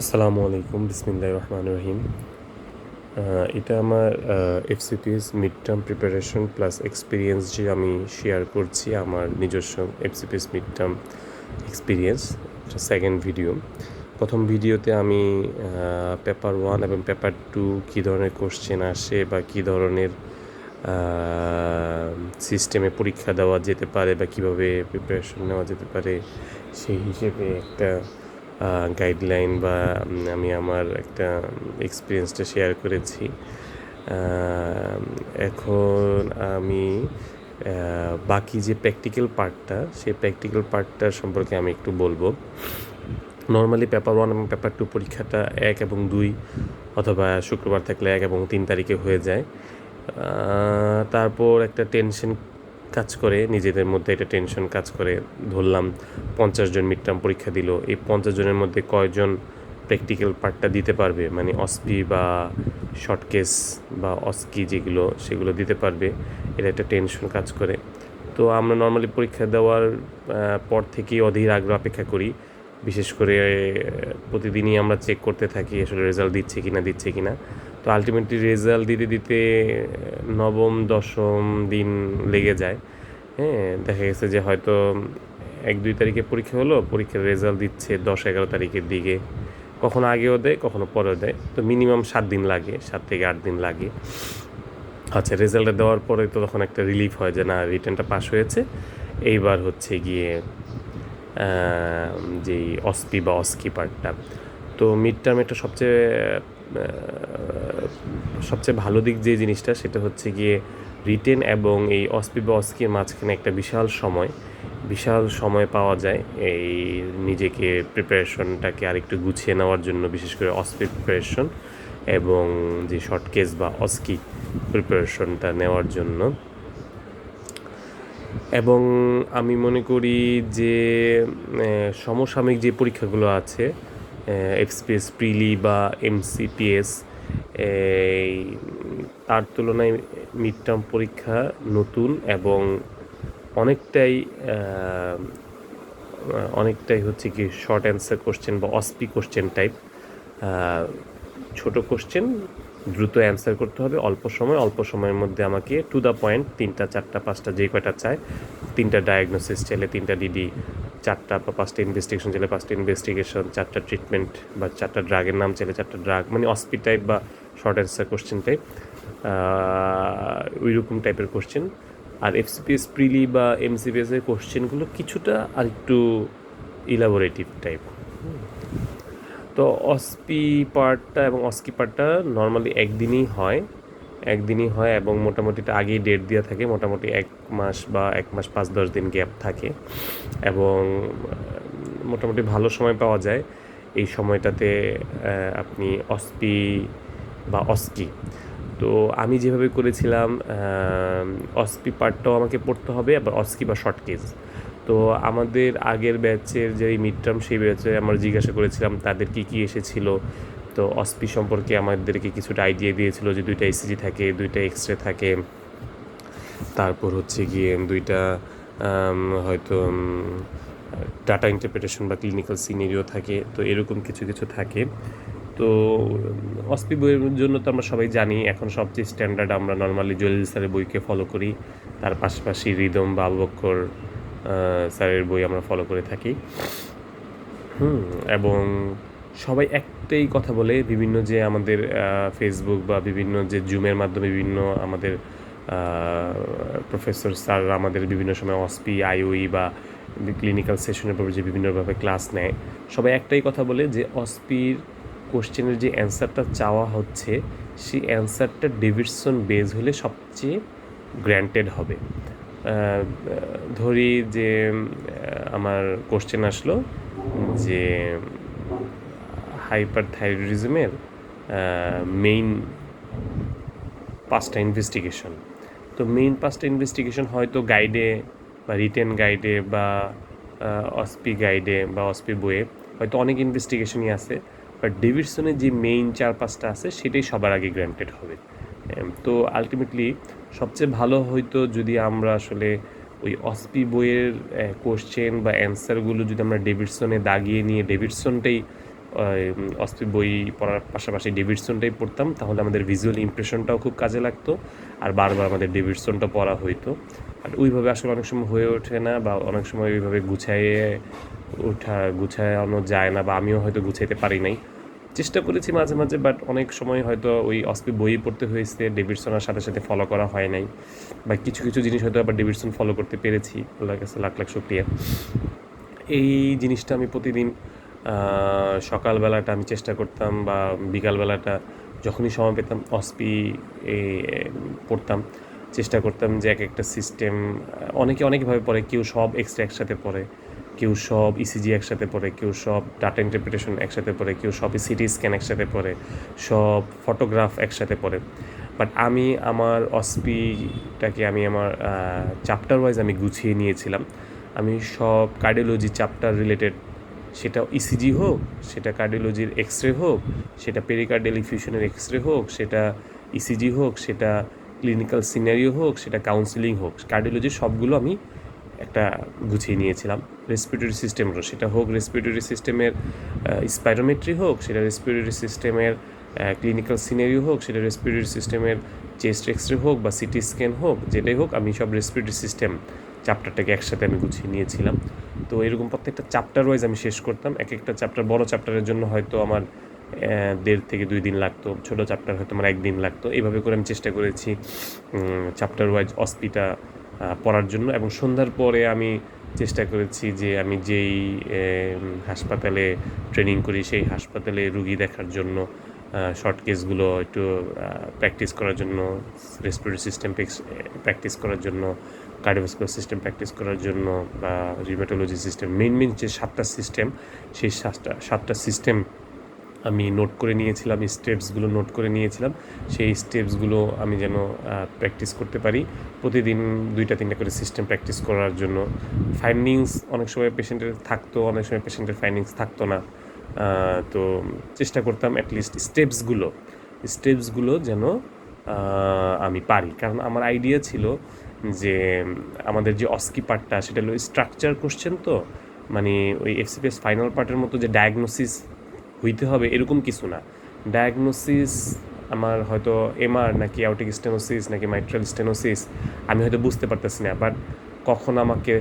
আসসালামু আলাইকুম, বিসমিল্লাহির রহমানির রহিম। এটা আমার FCPS mid term preparation plus experience যে আমি শেয়ার করছি, আমার নিজস্ব এফসিপিএস মিড টার্ম এক্সপিরিয়েন্স। এটা সেকেন্ড ভিডিও। প্রথম ভিডিওতে আমি পেপার 1 এবং পেপার 2 কী ধরনের কোশ্চেন আসে বা কী ধরনের সিস্টেমে পরীক্ষা দেওয়া যেতে পারে বা কীভাবে প্রিপারেশন নেওয়া যেতে পারে সেই হিসেবে একটা গাইডলাইন বা আমি আমার একটা এক্সপিরিয়েন্সটা শেয়ার করেছি। এখন আমি বাকি যে প্র্যাকটিক্যাল পার্টটা, সেই প্র্যাকটিক্যাল পার্টটা সম্পর্কে আমি একটু বলবো। নর্মালি পেপার 1 এবং পেপার 2 পরীক্ষাটা 1 এবং 2 অথবা শুক্রবার থাকলে 1 এবং 3 তারিখে হয়ে যায়। তারপর একটা টেনশন কাজ করে, নিজেদের মধ্যে একটা টেনশন কাজ করে। ধরলাম 50 জন মিড টার্ম পরীক্ষা দিল, এই 50 জনের মধ্যে কয়জন প্র্যাকটিক্যাল পার্টটা দিতে পারবে, মানে অসপি বা শর্ট কেস বা অস্কি যেগুলো সেগুলো দিতে পারবে, এটা একটা টেনশন কাজ করে। তো আমরা নর্মালি পরীক্ষা দেওয়ার পর থেকেই অধীর আগ্রহ অপেক্ষা করি। বিশেষ করে প্রতিদিনই আমরা চেক করতে থাকি আসলে রেজাল্ট দিচ্ছে কি না। তো আলটিমেটলি রেজাল্ট দিতে দিতে নবম দশম দিন লেগে যায়। হ্যাঁ, দেখা গেছে যে হয়তো 1-2 তারিখে পরীক্ষা হলো, পরীক্ষার রেজাল্ট দিচ্ছে 10-11 তারিখের দিকে, কখনো আগেও দেয় কখনো পরেও দেয়। তো মিনিমাম 7 দিন লাগে, 7 থেকে 8 দিন লাগে। আচ্ছা, রেজাল্টটা দেওয়ার পরে তো তখন একটা রিলিফ হয় যে না, রিটার্নটা পাস হয়েছে। এইবার হচ্ছে গিয়ে যেই অসপি বা অস্কি পার্টটা, তো মিড টার্মেরটা সবচেয়ে ভালো দিক যে জিনিসটা, সেটা হচ্ছে গিয়ে রিটেন এবং এই অসপি বা অস্কির মাঝখানে একটা বিশাল সময় পাওয়া যায় এই নিজেকে প্রিপারেশনটাকে আরেকটু গুছিয়ে নেওয়ার জন্য, বিশেষ করে অসপি প্রিপারেশন এবং যে শর্ট কেস বা অস্কি প্রিপারেশনটা নেওয়ার জন্য। এবং আমি মনে করি যে সমসাময়িক যে পরীক্ষাগুলো আছে, এফসিপিএস প্রিলি বা এমসিপিএস, তার তুলনায় মিড টার্ম পরীক্ষা নতুন এবং অনেকটাই হচ্ছে কি শর্ট অ্যান্সার কোশ্চেন বা অসপি কোশ্চেন টাইপ। ছোট কোশ্চেন, দ্রুত অ্যান্সার করতে হবে, অল্প সময়ের মধ্যে আমাকে টু দ্য পয়েন্ট 3টা 4টা 5টা যে কয়টা চায়, 3টা ডায়াগনোসিস চাইলে 3টা ডিডি, 4টা বা 5টা ইনভেস্টিগেশন চাইলে 5টা ইনভেস্টিগেশন, 4টা ট্রিটমেন্ট বা 4টা ড্রাগের নাম চাইলে 4টা ড্রাগ, মানে অসপি টাইপ বা শর্ট অ্যান্সার কোশ্চেন টাইপ, ওই রকম টাইপের কোশ্চেন। আর এফসিপিএস প্রিলি বা এমসিপিএসের কোশ্চেনগুলো কিছুটা আর একটু ইলাবোরেটিভ টাইপ। তো অসপি পার্টটা এবং অস্কি পার্টটা নর্মালি একদিনই হয় এবং মোটামুটি এটা আগেই ডেট দেওয়া থাকে, মোটামুটি 1 মাস বা 1 মাস 5-10 দিন গ্যাপ থাকে এবং মোটামুটি ভালো সময় পাওয়া যায় এই সময়টাতে। আপনি অসপি বা অস্কি, তো আমি যেভাবে করেছিলাম, অসপি পার্টটাও আমাকে পড়তে হবে, আবার অস্কি বা শর্ট কেস। তো আমাদের আগের ব্যাচের যে মিড টার্ম, সেই ব্যাচে আমরা জিজ্ঞাসা করেছিলাম তাদের কী এসেছিল। তো অসপি সম্পর্কে আমাদেরকে কিছুটা আইডিয়া দিয়েছিল যে 2টা ইসিজি থাকে, 2টা এক্সরে থাকে, তারপর হচ্ছে গিয়ে 2টা হয়তো ডাটা ইন্টারপ্রিটেশন বা ক্লিনিক্যাল সিনারিও থাকে। তো এরকম কিছু থাকে। তো অসপি বইয়ের জন্য তো আমরা সবাই জানি, এখন সবচেয়ে স্ট্যান্ডার্ড আমরা নর্মালি জলিল স্যারের বইকে ফলো করি, তার পাশাপাশি রিদম বা আবু বক্কর স্যারের বই আমরা ফলো করে থাকি। এবং সবাই একটাই কথা বলে, বিভিন্ন যে আমাদের ফেসবুক বা বিভিন্ন যে জুমের মাধ্যমে বিভিন্ন আমাদের প্রফেসর স্যাররা আমাদের বিভিন্ন সময় অসপি, আইওই বা ক্লিনিক্যাল সেশনের পর যে বিভিন্নভাবে ক্লাস নেয়, সবাই একটাই কথা বলে যে অসপির কোশ্চেনের যে অ্যান্সারটা চাওয়া হচ্ছে, সেই অ্যান্সারটা ডেভিডসন বেজ হলে সবচেয়ে গ্র্যান্টেড হবে। ধরি যে আমার কোশ্চেন আসলো যে হাইপারথাইরয়েডিজমের মেইন 5টা ইনভেস্টিগেশন। তো মেইন 5টা ইনভেস্টিগেশন হয়তো গাইডে বা রিটেন গাইডে বা অসপি গাইডে বা অসপি বইয়ে হয়তো অনেক ইনভেস্টিগেশনই আছে, বাট ডেভিডসনের যে মেইন 4-5টা আছে সেটাই সবার আগে গ্র্যান্টেড হবে। তো আলটিমেটলি সবচেয়ে ভালো হয়তো যদি আমরা আসলে ওই অসপি বইয়ের কোশ্চেন বা অ্যান্সারগুলো যদি আমরা ডেভিডসনে দাগিয়ে নিয়ে ডেভিডসনটাই অস্পি বই পড়ার পাশাপাশি ডেভিডসনটাই পড়তাম, তাহলে আমাদের ভিজুয়াল ইমপ্রেশনটাও খুব কাজে লাগতো আর বারবার আমাদের ডেভিডসনটা পড়া হইতো। আর ওইভাবে আসলে অনেক সময় হয়ে ওঠে না, বা অনেক সময় ওইভাবে গুছানো যায় না, বা আমিও হয়তো গুছাইতে পারি নাই। চেষ্টা করেছি মাঝে মাঝে, বাট অনেক সময় হয়তো ওই অস্পি বই পড়তে হয়েছে, ডেভিডসনের সাথে সাথে ফলো করা হয় নাই, বা কিছু কিছু জিনিস হয়তো আবার ডেভিডসন ফলো করতে পেরেছি, আল্লাহর কাছে লাখ লাখ শুকরিয়া। এই জিনিসটা আমি প্রতিদিন সকালবেলাটা আমি চেষ্টা করতাম, বা বিকালবেলাটা যখনই সময় পেতাম অস্পি পড়তাম। চেষ্টা করতাম যে এক একটা সিস্টেম, অনেকে অনেকভাবে পড়ে, কেউ সব এক্সরে একসাথে পড়ে, কেউ সব ইসিজি একসাথে পড়ে, কেউ সব ডাটা ইন্টারপ্রিটেশন একসাথে পড়ে, কেউ সব সিটি স্ক্যান একসাথে পড়ে, সব ফটোগ্রাফ একসাথে পড়ে। বাট আমি আমার অস্পিটাকে আমি আমার চ্যাপ্টার ওয়াইজ আমি গুছিয়ে নিয়েছিলাম। আমি সব কার্ডিওলজি চ্যাপ্টার রিলেটেড, সেটা ইসিজি হোক, সেটা কার্ডিওলজির এক্সরে হোক, সেটা পেরিকার্ডিয়াল ইফিউশনের এক্সরে হোক, সেটা ইসিজি হোক, সেটা ক্লিনিক্যাল সিনারিও হোক, সেটা কাউন্সিলিং হোক, কার্ডিওলজির সবগুলো আমি একটা গুছিয়ে নিয়েছিলাম। রেসপিরেটরি সিস্টেমেরও, সেটা হোক রেসপিরেটরি সিস্টেমের স্পাইরোমেট্রি হোক, সেটা রেসপিরেটরি সিস্টেমের ক্লিনিক্যাল সিনারিও হোক, সেটা রেসপিরেটরি সিস্টেমের চেস্ট এক্সরে হোক বা সিটি স্ক্যান হোক, যেটাই হোক, আমি সব রেসপিরেটরি সিস্টেম চ্যাপ্টারটাকে একসাথে আমি গুছিয়ে নিয়েছিলাম। তো এরকম প্রত্যেকটা চ্যাপ্টার ওয়াইজ আমি শেষ করতাম। এক একটা চ্যাপ্টার, বড় চ্যাপ্টারের জন্য হয়তো আমার 1.5 থেকে 2 দিন লাগতো, ছোটো চ্যাপ্টার হয়তো আমার 1 দিন লাগতো। এইভাবে করে আমি চেষ্টা করেছি চ্যাপ্টার ওয়াইজ অস্পিটা পড়ার জন্য। এবং সন্ধ্যার পরে আমি চেষ্টা করেছি যে আমি যেই হাসপাতালে ট্রেনিং করি সেই হাসপাতালে রুগী দেখার জন্য শর্ট কেসগুলো একটু প্র্যাকটিস করার জন্য, রেসপিরেটরি সিস্টেম প্র্যাকটিস করার জন্য, কার্ডিওভাস্কুলার সিস্টেম প্র্যাকটিস করার জন্য, বা রিউমাটোলজি সিস্টেম, মেইন যে 7টা সিস্টেম, সেই 7টা সিস্টেম আমি নোট করে নিয়েছিলাম, স্টেপসগুলো নোট করে নিয়েছিলাম। সেই স্টেপসগুলো আমি যেন প্র্যাকটিস করতে পারি, প্রতিদিন 2-3টা করে সিস্টেম প্র্যাকটিস করার জন্য। ফাইন্ডিংস অনেক সময় পেশেন্টের থাকতো, অনেক সময় পেশেন্টের ফাইন্ডিংস থাকতো না। তো চেষ্টা করতাম অ্যাটলিস্ট স্টেপসগুলো যেন আমি পারি, কারণ আমার আইডিয়া ছিল যে আমাদের যে অস্কি পার্টটা সেটা হলো স্ট্রাকচার কোশ্চেন, তো মানে ওই এফসিপিএস ফাইনাল পার্টের মতো যে ডায়াগনোসিস হইতে হবে এরকম কিছু না। ডায়াগনোসিস আমার হয়তো এমআর নাকি অ্যাওর্টিক স্টেনোসিস নাকি মাইট্রাল স্টেনোসিস আমি হয়তো বুঝতে পারতেছি না, বাট কখন আমাকে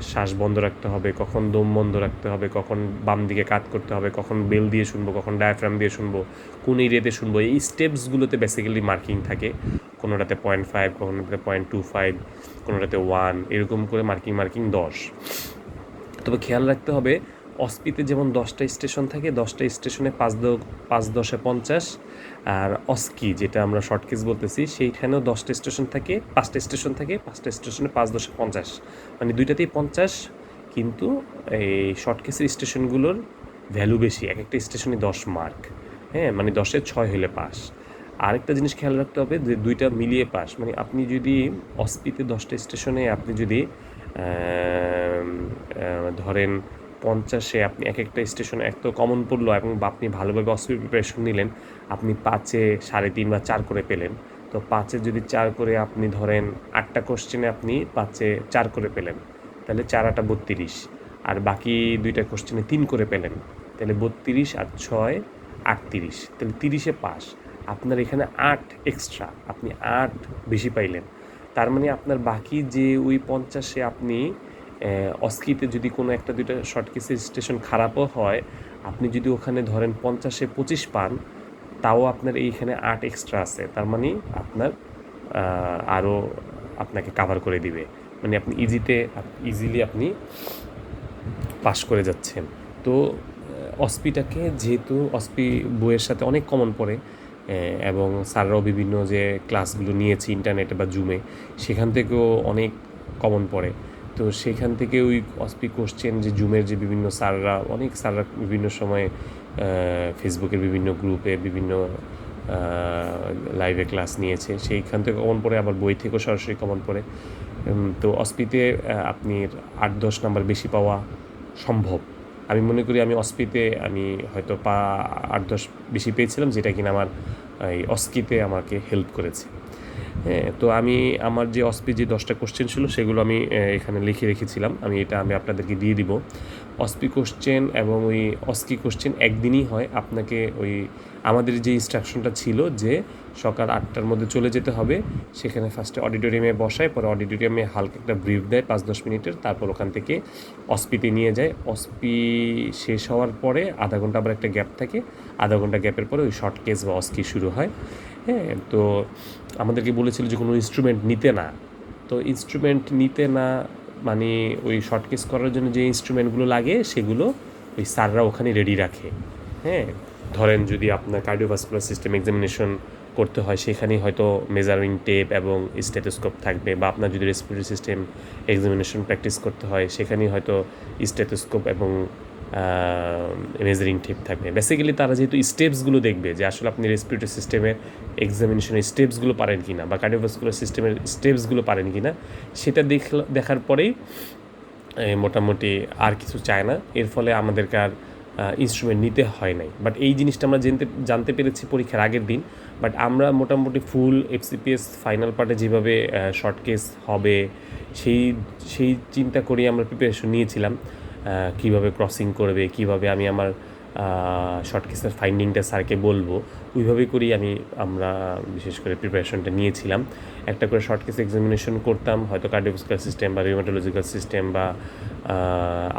শ্বাস বন্ধ রাখতে হবে, কখন দম বন্ধ রাখতে হবে, কখন বাম দিকে কাত করতে হবে, কখন বেল দিয়ে শুনবো, কখন ডায়াফ্রাম দিয়ে শুনবো, কোন এরিয়াতে শুনবো, এই স্টেপসগুলোতে বেসিক্যালি মার্কিং থাকে। কোনোটাতে 0.5, কোনোটাতে 0.25, কোনোটাতে 1, এরকম করে মার্কিং 10। তবে খেয়াল রাখতে হবে অস্পিতে যেমন 10টা স্টেশন থাকে, 10টা স্টেশনে 5-10 50, আর অস্কি যেটা আমরা শর্ট কেস বলতেছি সেইখানেও 10টা স্টেশন থাকে, 5টা স্টেশন থাকে, 5টা স্টেশনে 5-10 50, মানে দুইটাতেই 50, কিন্তু এই শর্ট কেসের স্টেশনগুলোর ভ্যালু বেশি, এক একটা স্টেশনে 10 মার্ক, হ্যাঁ, মানে 10-এ 6 হলে পাস। আরেকটা জিনিস খেয়াল রাখতে হবে যে দুইটা মিলিয়ে পাস, মানে আপনি যদি অস্পিতে 10টা স্টেশনে আপনি যদি ধরেন 50-এ আপনি এক একটা স্টেশন এক তো কমন পড়লো, এবং আপনি ভালোভাবে অস্পি প্রিপারেশন নিলেন, আপনি 5-এ 3.5 বা 4 করে পেলেন। তো 5-এ যদি 4 করে আপনি ধরেন 8টা কোশ্চেনে আপনি 5-এ 4 করে পেলেন, তাহলে 4-8 32, আর বাকি 2টা কোশ্চেনে 3 করে পেলেন, তাহলে 32 আর 6 38, তাহলে 30-এ পাস। আপনার এখানে 8 এক্সট্রা, আপনি 8 বেশি পাইলেন, তার মানে আপনার বাকি যে ওই 50-এ আপনি অস্কিতে যদি কোনো একটা দুইটা শর্ট কেসের স্টেশন খারাপও হয়, আপনি যদি ওখানে ধরেন 50-এ 25 পান, তাও আপনার এইখানে 8 এক্সট্রা আছে, তার মানে আপনার আরও আপনাকে কাভার করে দিবে, মানে আপনি ইজিলি আপনি পাস করে যাচ্ছেন। তো অস্পিটাকে যেহেতু অস্পি বইয়ের সাথে অনেক কমন পড়ে, এবং স্যাররাও বিভিন্ন যে ক্লাসগুলো নিয়েছে ইন্টারনেটে বা জুমে, সেখান থেকেও অনেক কমন পড়ে। তো সেখান থেকে ওই অস্পি কোশ্চেন যে জুমের যে বিভিন্ন স্যাররা বিভিন্ন সময়ে ফেসবুকের বিভিন্ন গ্রুপে বিভিন্ন লাইভে ক্লাস নিয়েছে, সেইখান থেকে কমন পড়ে, আবার বই থেকেও সরাসরি কমন পড়ে। তো অস্পিতে আপনি 8-10 নাম্বার বেশি পাওয়া সম্ভব। আমি মনে করি আমি অস্পিতে আমি হয়তো 8-10 বেশি পেয়েছিলাম, যেটা কিনা আমার এই অস্কিতে আমাকে হেল্প করেছে। হ্যাঁ, তো আমি আমার যে অসপি যে 10টা কোশ্চেন ছিল সেগুলো আমি এখানে লিখে রেখেছিলাম। আমি আপনাদেরকে দিয়ে দিব। অসপি কোশ্চেন এবং ওই অস্কি কোশ্চেন একদিনই হয়। আপনাকে ওই আমাদের যে ইনস্ট্রাকশনটা ছিল যে সকাল 8টার মধ্যে চলে যেতে হবে, সেখানে ফার্স্টে অডিটোরিয়ামে বসায়, পরে অডিটোরিয়ামে হালকা একটা ব্রিফ দেয় 5-10 মিনিটের, তারপর ওখান থেকে অসপিতে নিয়ে যায়। অসপি শেষ হওয়ার পরে আধা ঘন্টা আবার একটা গ্যাপ থাকে, আধা ঘন্টা গ্যাপের পরে ওই শর্ট কেস বা অস্কি শুরু হয়। হ্যাঁ, তো আমাদেরকে বলেছিল যে কোনো ইনস্ট্রুমেন্ট নিতে না। তো ইনস্ট্রুমেন্ট নিতে না মানে ওই শর্ট কেস করার জন্য যে ইনস্ট্রুমেন্টগুলো লাগে সেগুলো ওই স্যাররা ওখানে রেডি রাখে। হ্যাঁ, ধরেন যদি আপনার কার্ডিওভাস্কুলার সিস্টেম এক্সামিনেশন করতে হয়, সেখানেই হয়তো মেজারিং টেপ এবং স্টেথোস্কোপ থাকবে, বা আপনার যদি রেসপিরেটরি সিস্টেম এক্সামিনেশন প্র্যাকটিস করতে হয় সেখানেই হয়তো স্টেথোস্কোপ এবং মেজারিং টেপ থাকবে। বেসিক্যালি তারা যেহেতু স্টেপসগুলো দেখবে যে আসলে আপনি রেসপিরেটরি সিস্টেমের এক্সামিনেশনের স্টেপসগুলো পারেন কি না, বা কার্ডিওভাস্কুলার সিস্টেমের স্টেপসগুলো পারেন কি না, সেটা দেখার পরেই মোটামুটি আর কিছু চায় না। এর ফলে আমাদেরকে আর ইনস্ট্রুমেন্ট নিতে হয় নাই। বাট এই জিনিসটা আমরা জানতে পেরেছি পরীক্ষার আগের দিন। বাট আমরা মোটামুটি ফুল এফসিপিএস ফাইনাল পার্টে যেভাবে শর্ট কেস হবে সেই সেই চিন্তা করেই আমরা প্রিপারেশন নিয়েছিলাম। কীভাবে ক্রসিং করবে, কীভাবে আমি আমার শর্ট কেসের ফাইন্ডিংটা স্যারকে বলবো, ওইভাবেই করেই আমরা বিশেষ করে প্রিপারেশনটা নিয়েছিলাম। একটা করে শর্ট কেস এক্সামিনেশন করতাম, হয়তো কার্ডিওভাস্কুলার সিস্টেম বা রিউমাটোলজিক্যাল সিস্টেম বা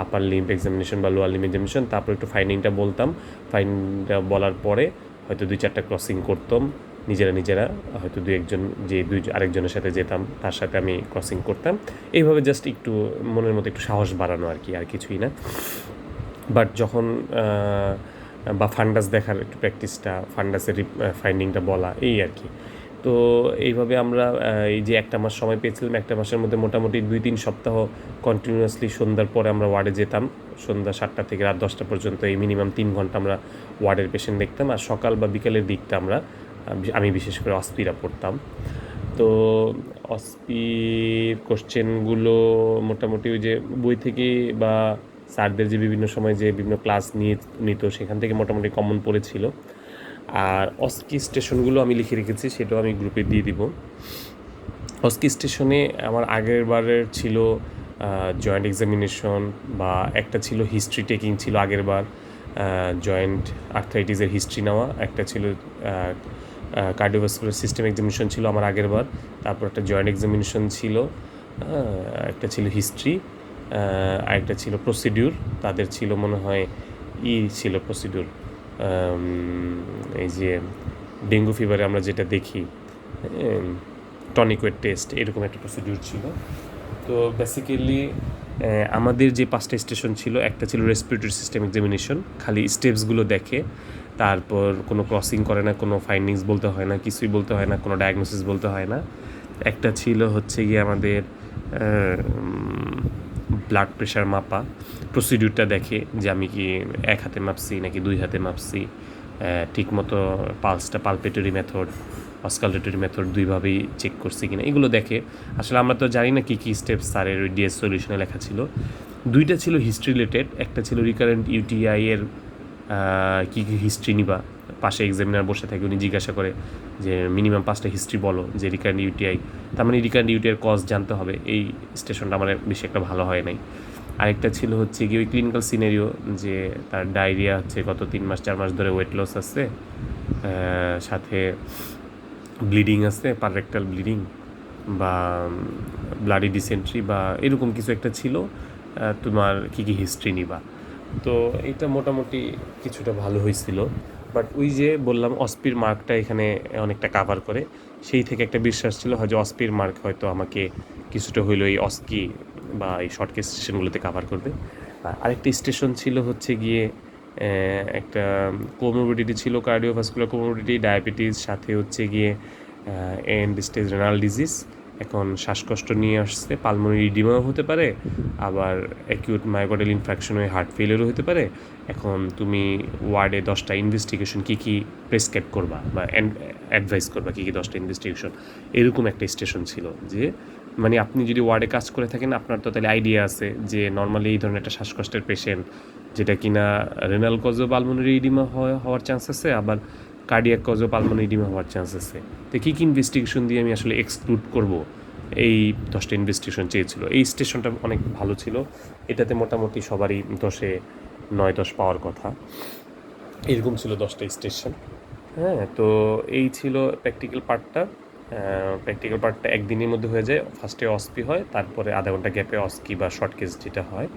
আপার লিম্ব এক্সামিনেশন বা লোয়ার লিম্ব এক্সামিনেশন, তারপর একটু ফাইন্ডিংটা বলতাম। ফাইন্ডিংটা বলার পরে হয়তো 2-4টা ক্রসিং করতাম নিজেরা, হয়তো আরেকজনের সাথে যেতাম, তার সাথে আমি ক্রসিং করতাম। এইভাবে জাস্ট একটু মনের মতো একটু সাহস বাড়ানো আর কি, আর কিছুই না। বাট যখন বা ফান্ডাস দেখার একটু প্র্যাকটিসটা, ফান্ডাসের ফাইন্ডিংটা বলা, এই আর কি। তো এইভাবে আমরা এই যে 1 মাস সময় পেয়েছিলাম, 1 মাসের মধ্যে মোটামুটি 2-3 সপ্তাহ কন্টিনিউয়াসলি সন্ধ্যার পরে আমরা ওয়ার্ডে যেতাম। সন্ধ্যা 7টা থেকে রাত 10টা পর্যন্ত এই মিনিমাম 3 ঘন্টা আমরা ওয়ার্ডের পেশেন্ট দেখতাম। আর সকাল বা বিকালের দিকটা আমি বিশেষ করে অস্পিরা পড়তাম। তো অস্পির কোশ্চেনগুলো মোটামুটি ওই যে বই থেকে বা স্যারদের যে বিভিন্ন সময় যে বিভিন্ন ক্লাস নিত সেখান থেকে মোটামুটি কমন পড়েছিল। আর অস্কি স্টেশনগুলো আমি লিখে রেখেছি, সেটাও আমি গ্রুপে দিয়ে দিব। অস্কি স্টেশনে আমার আগের বারের ছিল জয়েন্ট এক্সামিনেশন, বা একটা ছিল হিস্ট্রি টেকিং ছিল আগের বার, জয়েন্ট আর্থ্রাইটিসের হিস্ট্রি নেওয়া। একটা ছিল কার্ডিওভাস্কুলার সিস্টেম এক্সামিনেশন ছিল আমার আগের বার। তারপর একটা জয়েন্ট এক্সামিনেশন ছিল, একটা ছিল হিস্ট্রি, আরেকটা ছিল প্রসিডিউর। তাদের ছিল মনে হয় ছিল প্রসিডিউর, এই যে ডেঙ্গু ফিভারে আমরা যেটা দেখি টনিক ওয়েট টেস্ট, এরকম একটা প্রসিডিউর ছিল। তো বেসিক্যালি আমাদের যে 5টা স্টেশন ছিল, একটা ছিল রেসপিরেটরি সিস্টেম এক্সামিনেশন, খালি স্টেপসগুলো দেখে, তারপর কোনো ক্রসিং করে না, কোনো ফাইন্ডিংস বলতে হয় না, কিছুই বলতে হয় না, কোনো ডায়াগনোসিস বলতে হয় না। একটা ছিল হচ্ছে গিয়ে আমাদের ব্লাড প্রেশার মাপা, প্রসিডিউরটা দেখে যে আমি কি 1 হাতে মাপছি নাকি 2 হাতে মাপছি, ঠিকমতো পালসটা পালপেটরি মেথড, অসকালটেটরি মেথড দুইভাবেই চেক করছি কিনা, এগুলো দেখে। আসলে আমরা তো জানি না কী কী স্টেপস স্যারের ওই ডিএস সলিউশনে লেখা ছিল। 2টা ছিল হিস্ট্রি রিলেটেড, একটা ছিল রিকারেন্ট ইউটিআই এর কী কী হিস্ট্রি নিবা। পাশে এক্সামিনার বসে থাকে, উনি জিজ্ঞাসা করে যে মিনিমাম 5টা হিস্ট্রি বলো যে রিকারেন্ট ইউটিআই, তার মানে রিকারেন্ট ইউটিআইয়ের কজ জানতে হবে। এই স্টেশনটা আমার বেশি একটা ভালো হয় নাই। আরেকটা ছিল হচ্ছে কি ওই ক্লিনিক্যাল সিনারিও, যে তার ডায়রিয়া হচ্ছে গত 3 মাস 4 মাস ধরে ওয়েট লস আছে, সাথে ব্লিডিং আছে, পাররেক্টাল ব্লিডিং বা ব্লাডি ডিসেন্ট্রি বা এরকম কিছু একটা ছিল, তোমার কী কী হিস্ট্রি নিবা। তো এটা মোটামুটি কিছুটা ভালো হয়েছিল। বাট ওই যে বললাম অস্পির মার্কটা এখানে অনেকটা কাভার করে, সেই থেকে একটা বিশ্বাস ছিল হয়তো অস্পির মার্ক হয়তো আমাকে কিছুটা হইলো এই অস্কি বা এই শর্ট কেস স্টেশনগুলোতে কাভার করবে। আরেকটা স্টেশন ছিল হচ্ছে গিয়ে একটা কোমোরবিডিটি ছিল, কার্ডিওভাস্কুলার কোমোরবিডিটি, ডায়াবেটিস, সাথে হচ্ছে গিয়ে এন্ড স্টেজ রেনাল ডিজিজ। এখন শ্বাসকষ্ট নিয়ে আসছে, পালমোনারি ইডিমাও হতে পারে, আবার অ্যাকিউট মায়োকার্ডিয়াল ইনফ্রাকশন হয়ে হার্ট ফেলিয়ারও হতে পারে। এখন তুমি ওয়ার্ডে 10টা ইনভেস্টিগেশন কী কী প্রেসক্রাইব করবা বা অ্যাডভাইস করবা, কী কী 10টা ইনভেস্টিগেশন, এরকম একটা স্টেশন ছিল। যে মানে আপনি যদি ওয়ার্ডে কাজ করে থাকেন, আপনার তো তাহলে আইডিয়া আছে যে নর্মালি এই ধরনের একটা শ্বাসকষ্টের পেশেন্ট যেটা কিনা রেনাল কজ পালমোনারি ইডিমা হওয়ার চান্স আছে, আবার কার্ডিয়াক কজ ও পালমোনারি ইডিমা হওয়ার চান্স আছে। তো কী কী ইনভেস্টিগেশন দিয়ে আমি আসলে এক্সক্লুড করব, এই 10টা ইনভেস্টিগেশন চেয়েছিল। এই স্টেশনটা অনেক ভালো ছিল, এটাতে মোটামুটি সবারই 10-এ 9-10 পাওয়ার কথা, এরকম ছিল 10টা স্টেশন। হ্যাঁ, তো এই ছিল প্র্যাকটিক্যাল পার্টটা। প্র্যাকটিক্যাল পার্টটা একদিনের মধ্যে হয়ে যায়। ফার্স্টে অসপি হয়, তারপরে আধা ঘন্টা গ্যাপে অস্কি বা শর্ট কেস যেটা হয়।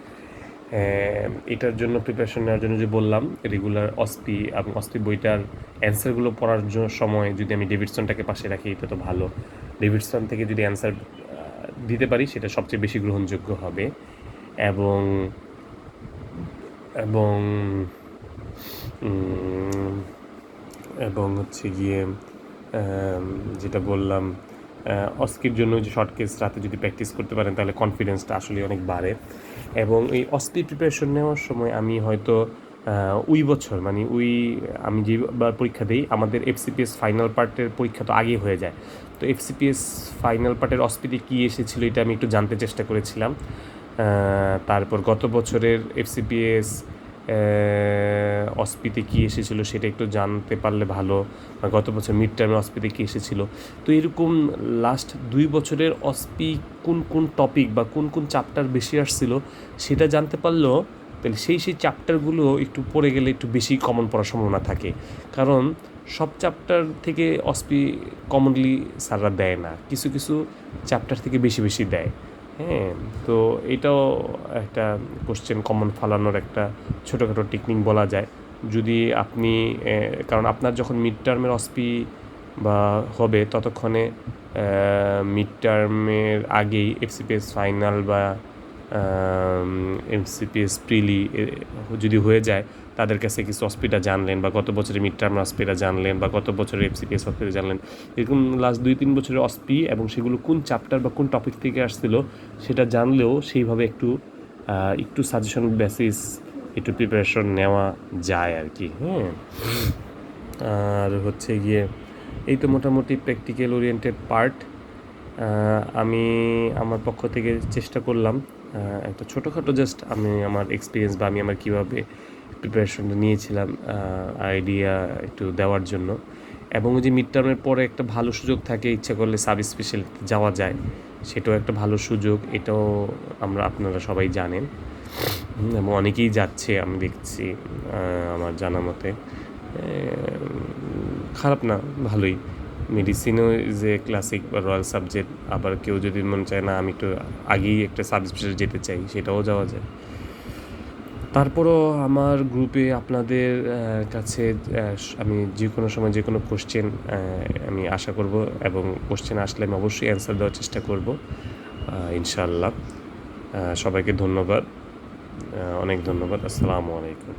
এটার জন্য প্রিপারেশন নেওয়ার জন্য যে বললাম, রেগুলার অসপি এবং অসপি বইটার অ্যান্সারগুলো পড়ার সময় যদি আমি ডেভিডসনটাকে পাশে রাখি, এটা তো ভালো। ডেভিডসন থেকে যদি অ্যান্সার দিতে পারি, সেটা সবচেয়ে বেশি গ্রহণযোগ্য হবে। এবং এবং এবং হচ্ছে গিয়ে যেটা বললাম, অস্কির জন্য যে শর্ট কেস রাতে যদি প্র্যাকটিস করতে পারেন, তাহলে কনফিডেন্সটা আসলে অনেক বাড়ে। এবং এই অস্পি প্রিপারেশন নেওয়ার সময় আমি হয়তো ওই বছর মানে আমি যেবার পরীক্ষা দিই, আমাদের এফসিপিএস ফাইনাল পার্টের পরীক্ষা তো আগেই হয়ে যায়। তো এফসিপিএস ফাইনাল পার্টের অস্পিতে কী এসেছিলো এটা আমি একটু জানতে চেষ্টা করেছিলাম। তারপর গত বছরের এফসিপিএস অস্পিতে কী এসেছিলো সেটা একটু জানতে পারলে ভালো, বা গত বছর মিড টার্মে অস্পিতে কী এসেছিলো। তো এরকম লাস্ট 2 বছরের অস্পি কোন কোন টপিক বা কোন কোন চ্যাপ্টার বেশি আসছিলো সেটা জানতে পারলেও, তাহলে সেই চ্যাপ্টারগুলো একটু পড়ে গেলে একটু বেশি কমন পড়ার সম্ভাবনা থাকে। কারণ সব চ্যাপ্টার থেকে অস্পি কমনলি স্যাররা দেয় না, কিছু কিছু চ্যাপ্টার থেকে বেশি বেশি দেয়। হ্যাঁ, তো এটাও একটা কোশ্চেন কমন ফালানোর একটা ছোটোখাটো টেকনিক বলা যায়। যদি আপনি কারণ আপনার যখন মিড টার্মের অস্পি বা হবে, ততক্ষণে মিড টার্মের আগেই এফসিপিএস ফাইনাল বা এমসিপিএস প্রিলি যদি হয়ে যায়, তাদের কাছে কিছু অস্পিটা জানলেন, বা গত বছরের মিড টার্ম অস্পিটা জানলেন, বা গত বছরের এফসিপিএস অস্পিটা জানলেন, এরকম লাস্ট 2-3 বছরের অস্পি এবং সেগুলো কোন চ্যাপ্টার বা কোন টপিক থেকে আসছিল সেটা জানলেও সেইভাবে একটু সাজেশন বেসিস একটু প্রিপারেশন নেওয়া যায় আর কি। হ্যাঁ, আর হচ্ছে গিয়ে এই তো মোটামুটি প্র্যাকটিক্যাল ওরিয়েন্টেড পার্ট। আমি আমার পক্ষ থেকে চেষ্টা করলাম একটা ছোটোখাটো জাস্ট আমি আমার এক্সপিরিয়েন্স বা আমি আমার কীভাবে প্রিপারেশনটা নিয়েছিলাম আইডিয়া একটু দেওয়ার জন্য। এবং যে মিড টার্মের পরে একটা ভালো সুযোগ থাকে, ইচ্ছা করলে সাব স্পেশালিতে যাওয়া যায়, সেটাও একটা ভালো সুযোগ, এটাও আপনারা সবাই জানেন এবং অনেকেই যাচ্ছে আমি দেখছি আমার জানা মতে। খারাপ না, ভালোই। মেডিসিনও যে ক্লাসিক বা রয়্যাল সাবজেক্ট, আবার কেউ যদি মনে চায় না আমি একটু আগেই একটা সাব স্পেশাল যেতে চাই, সেটাও যাওয়া যায়। তারপরও আমার গ্রুপে আপনাদের কাছে আমি যে কোনো সময় যে কোনো কোশ্চেন আমি আশা করব, এবং কোশ্চেন আসলে আমি অবশ্যই অ্যান্সার দেওয়ার চেষ্টা করব ইনশাআল্লাহ। সবাইকে ধন্যবাদ, অনেক ধন্যবাদ। আসসালামু আলাইকুম।